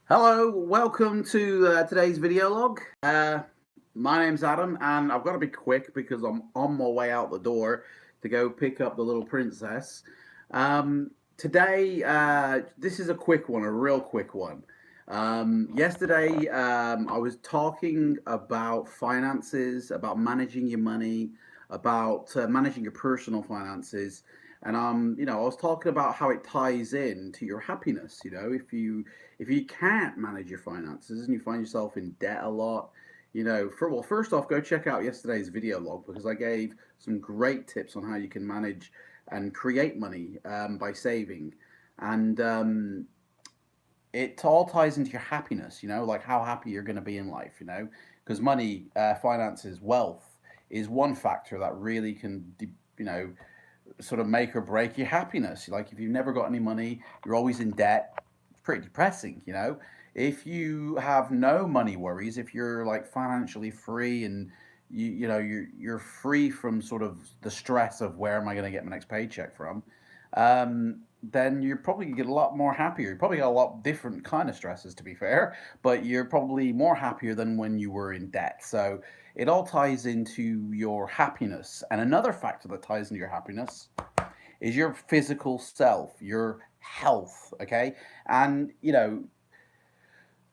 Hello, welcome to today's video log. My name's Adam, and I've got to be quick because I'm on my way out the door to go pick up the little princess. Today, this is a quick one, a real quick one. Yesterday, I was talking about finances, about managing your money, about managing your personal finances, and I was talking about how it ties in to your happiness. If you can't manage your finances and you find yourself in debt a lot, first off, go check out yesterday's video log because I gave some great tips on how you can manage and create money by saving. And it all ties into your happiness, like how happy you're going to be in life, because money, finances, wealth is one factor that really can, sort of make or break your happiness. Like if you've never got any money, you're always in debt. It's pretty depressing. If you have no money worries, if you're like financially free and you're free from sort of the stress of where am I going to get my next paycheck from, then you're probably gonna get a lot more happier. You probably got a lot different kind of stresses, to be fair, but you're probably more happier than when you were in debt. So it all ties into your happiness. And another factor that ties into your happiness is your physical self, your health. Okay. And,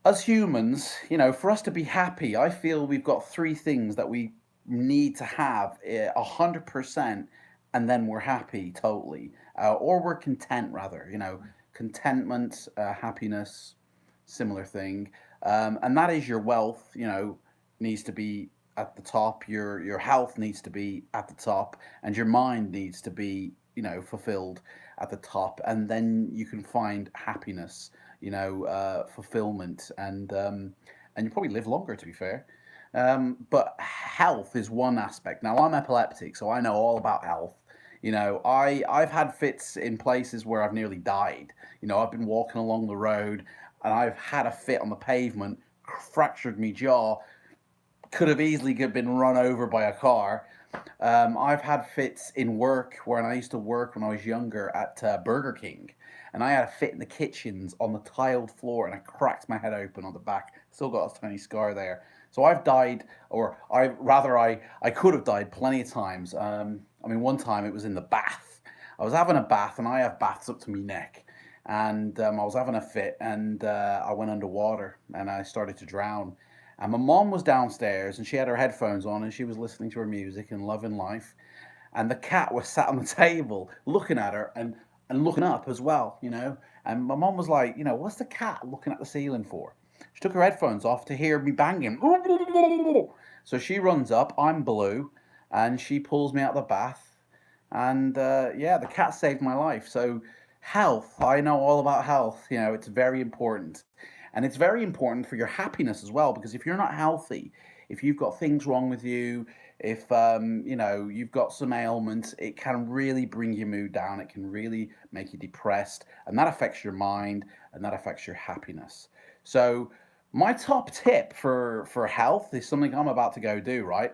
as humans, for us to be happy, I feel we've got three things that we need to have 100%, and then we're happy totally, or we're content rather. Contentment, happiness, similar thing, and that is your wealth. Needs to be at the top. Your health needs to be at the top, and your mind needs to be fulfilled at the top, and then you can find happiness, fulfillment, and you probably live longer, to be fair. But health is one aspect. Now I'm epileptic, so I know all about health. I've had fits in places where I've nearly died. I've been walking along the road and I've had a fit on the pavement, fractured my jaw, could have easily been run over by a car. I've had fits in work when I used to work when I was younger at Burger King, and I had a fit in the kitchens on the tiled floor, and I cracked my head open on the back. Still got a tiny scar there. So I've died, or I could have died plenty of times. One time it was in the bath. I was having a bath, and I have baths up to my neck, and I was having a fit, and I went underwater, and I started to drown. And my mom was downstairs and she had her headphones on and she was listening to her music and loving life. And the cat was sat on the table looking at her and looking up as well. And my mom was like, what's the cat looking at the ceiling for? She took her headphones off to hear me banging. So she runs up, I'm blue, and she pulls me out of the bath. And yeah, the cat saved my life. So health, I know all about health. It's very important. And it's very important for your happiness as well, because if you're not healthy, if you've got things wrong with you, if you've got some ailments, it can really bring your mood down. It can really make you depressed, and that affects your mind, and that affects your happiness. So my top tip for health is something I'm about to go do, right?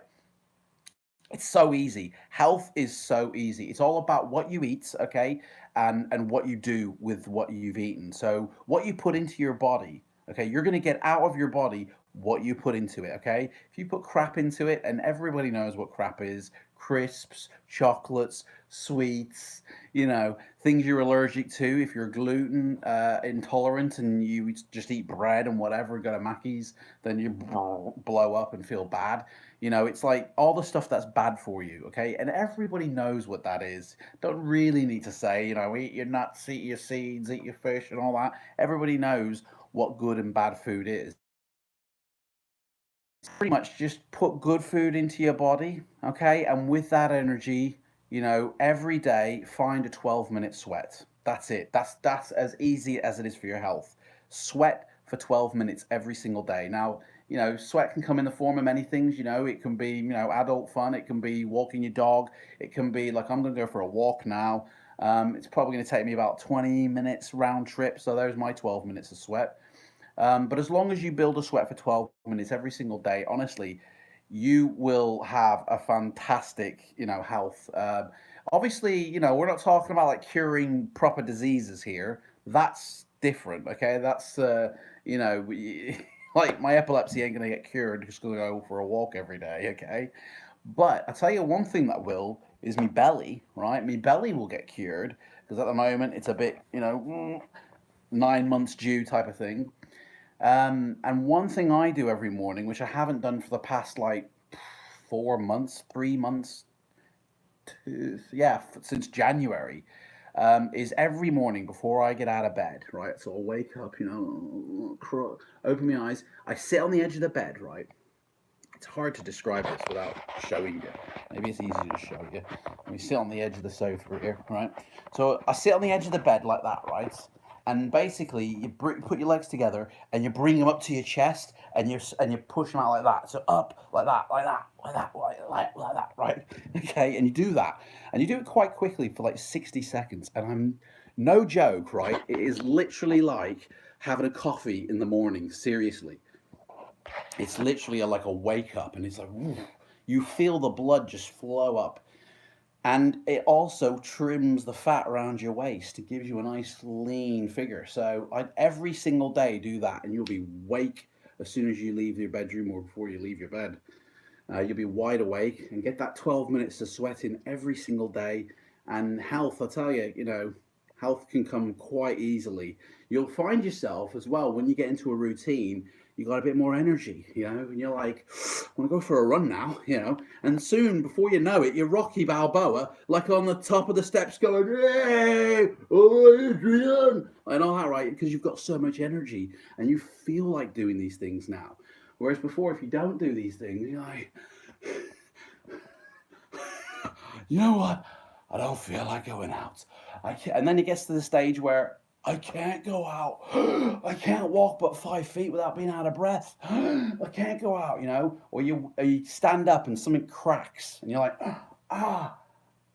It's so easy. Health is so easy. It's all about what you eat, okay, and what you do with what you've eaten. So what you put into your body, okay, you're going to get out of your body what you put into it, okay? If you put crap into it, and everybody knows what crap is, crisps, chocolates, sweets, things you're allergic to. If you're gluten intolerant and you just eat bread and whatever, go to Mackey's, then you blow up and feel bad. It's like all the stuff that's bad for you, okay? And everybody knows what that is. Don't really need to say, eat your nuts, eat your seeds, eat your fish, and all that. Everybody knows what good and bad food is. Pretty much just put good food into your body, okay? And with that energy, every day find a 12-minute sweat. That's it. That's as easy as it is for your health. Sweat for 12 minutes every single day. Now, sweat can come in the form of many things. It can be, adult fun. It can be walking your dog. It can be like I'm going to go for a walk now. It's probably going to take me about 20 minutes round trip. So there's my 12 minutes of sweat. But as long as you build a sweat for 12 minutes every single day, honestly, you will have a fantastic, health. Obviously, we're not talking about like curing proper diseases here. That's different. Okay, that's you know, like my epilepsy ain't gonna get cured just because I go for a walk every day. Okay, but I tell you one thing that will is me belly. Right, me belly will get cured because at the moment it's a bit, 9 months due type of thing. And one thing I do every morning, which I haven't done for the past like 4 months, 3 months, yeah, since January, is every morning before I get out of bed, right? So I'll wake up, open my eyes. I sit on the edge of the bed, right? It's hard to describe this without showing you. Maybe it's easy to show you. We sit on the edge of the sofa here, right? So I sit on the edge of the bed like that, right? And basically, you put your legs together and you bring them up to your chest, and you push them out like that. So up like that, like that, like that, like that, right? Okay, and you do that, and you do it quite quickly for like 60 seconds. And I'm no joke, right? It is literally like having a coffee in the morning. Seriously, it's literally like a wake up, and it's like you feel the blood just flow up, and it also trims the fat around your waist. It gives you a nice lean figure. So I every single day do that, and you'll be wake as soon as you leave your bedroom or before you leave your bed. You'll be wide awake and get that 12 minutes of sweat in every single day. And health, I tell you, health can come quite easily. You'll find yourself as well when you get into a routine, you got a bit more energy, and you're like, I want to go for a run now, and soon, before you know it, you're Rocky Balboa, like on the top of the steps going, hey, oh, Adrian, and all that, right? Because you've got so much energy and you feel like doing these things now. Whereas before, if you don't do these things, you're like, you know what? I don't feel like going out. I can't. And then it gets to the stage where I can't go out. I can't walk but 5 feet without being out of breath. I can't go out, or you stand up and something cracks, and you're like, ah,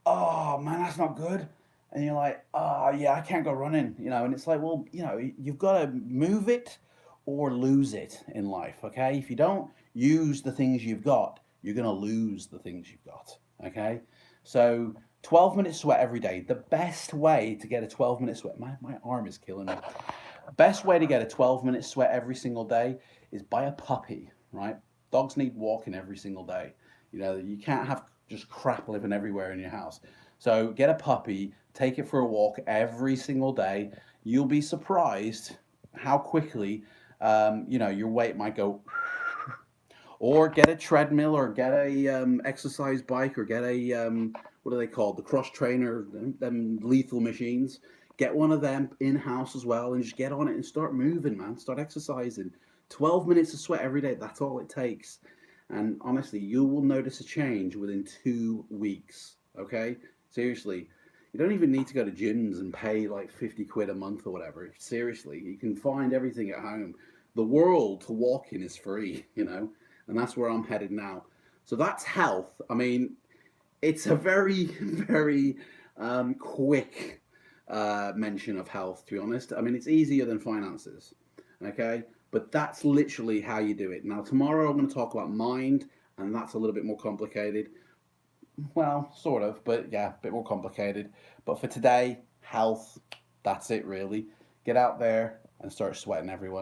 oh man, that's not good. And you're like, oh yeah, I can't go running, and it's like, well, you've got to move it or lose it in life, okay? If you don't use the things you've got, you're going to lose the things you've got, okay? So 12 minute sweat every day. The best way to get a 12-minute sweat, my arm is killing me. Best way to get a 12-minute sweat every single day is buy a puppy, right? Dogs need walking every single day. You can't have just crap living everywhere in your house. So get a puppy, take it for a walk every single day. You'll be surprised how quickly, your weight might go. Or get a treadmill, or get a exercise bike, or get a what are they called? The cross trainer, them lethal machines. Get one of them in house as well, and just get on it and start moving, man. Start exercising. 12 minutes of sweat every day. That's all it takes. And honestly, you will notice a change within 2 weeks. Okay, seriously. You don't even need to go to gyms and pay like 50 quid a month or whatever. Seriously, you can find everything at home. The world to walk in is free, and that's where I'm headed now. So that's health. I mean, it's a very, very quick mention of health, to be honest. I mean, it's easier than finances, okay? But that's literally how you do it. Now, tomorrow I'm going to talk about mind, and that's a little bit more complicated. Well, sort of, but yeah, a bit more complicated. But for today, health, that's it really. Get out there and start sweating, everyone.